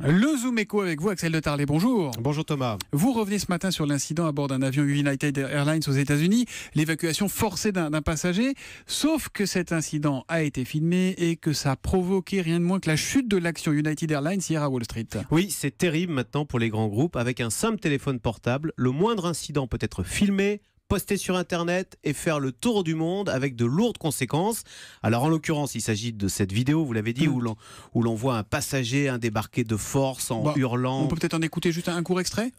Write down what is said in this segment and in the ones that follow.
Le Zoom Éco avec vous, Axel de Tarlet, bonjour. Bonjour Thomas. Vous revenez ce matin sur l'incident à bord d'un avion United Airlines aux États-Unis, l'évacuation forcée d'un passager, sauf que cet incident a été filmé et que ça a provoqué rien de moins que la chute de l'action United Airlines hier à Wall Street. Oui, c'est terrible maintenant pour les grands groupes. Avec un simple téléphone portable, le moindre incident peut être filmé, posté sur Internet et faire le tour du monde avec de lourdes conséquences. Alors en l'occurrence, il s'agit de cette vidéo, vous l'avez dit, où l'on voit un passager débarquer de force en hurlant. On peut peut-être en écouter juste un court extrait.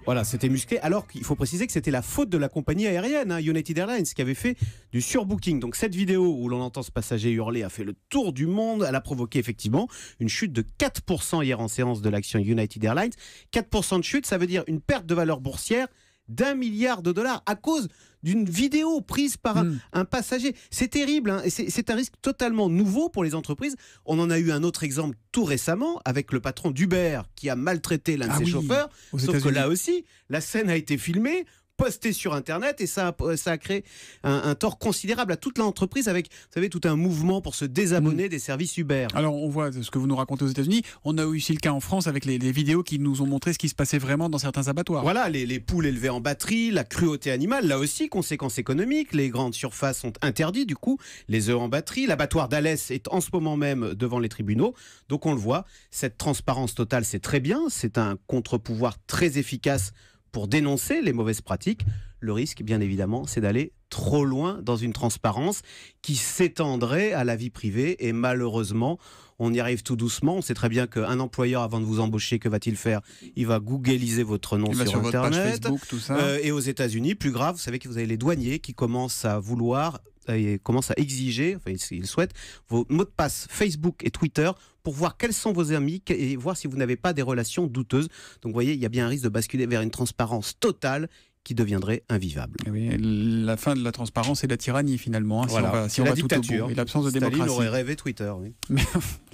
Voilà, c'était musclé, alors qu'il faut préciser que c'était la faute de la compagnie aérienne, United Airlines, qui avait fait du surbooking. Donc cette vidéo où l'on entend ce passager hurler a fait le tour du monde. Elle a provoqué effectivement une chute de 4% hier en séance de l'action United Airlines. 4% de chute, ça veut dire une perte de valeur boursière d'1 milliard de dollars à cause d'une vidéo prise par un passager. C'est terrible, et c'est un risque totalement nouveau pour les entreprises. On en a eu un autre exemple tout récemment avec le patron d'Uber qui a maltraité l'un de ses chauffeurs. Sauf que là aussi, la scène a été filmée, posté sur Internet, et ça a créé un tort considérable à toute l'entreprise avec, vous savez, tout un mouvement pour se désabonner des services Uber. Alors on voit ce que vous nous racontez aux États-Unis. On a eu aussi le cas en France avec les vidéos qui nous ont montré ce qui se passait vraiment dans certains abattoirs. Voilà, les poules élevées en batterie, la cruauté animale, là aussi, conséquences économiques. Les grandes surfaces sont interdites, du coup, les œufs en batterie. L'abattoir d'Alès est en ce moment même devant les tribunaux. Donc on le voit, cette transparence totale, c'est très bien. C'est un contre-pouvoir très efficace pour dénoncer les mauvaises pratiques. Le risque, bien évidemment, c'est d'aller trop loin dans une transparence qui s'étendrait à la vie privée, et malheureusement, on y arrive tout doucement. On sait très bien qu'un employeur, avant de vous embaucher, que va-t-il faire? Il va googliser votre nom sur Internet, votre page Facebook, tout ça. Et aux États-Unis, plus grave, vous savez que vous avez les douaniers qui commencent à vouloir et commencent à exiger, enfin ils souhaitent, vos mots de passe Facebook et Twitter pour voir quels sont vos amis et voir si vous n'avez pas des relations douteuses. Donc vous voyez, il y a bien un risque de basculer vers une transparence totale qui deviendrait invivable. Oui, la fin de la transparence et de la tyrannie finalement, voilà. si on va tout au bout. Et l'absence de démocratie. Staline aurait rêvé Twitter. Oui.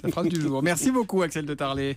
La phrase du jour. Merci beaucoup Axel de Tarlet.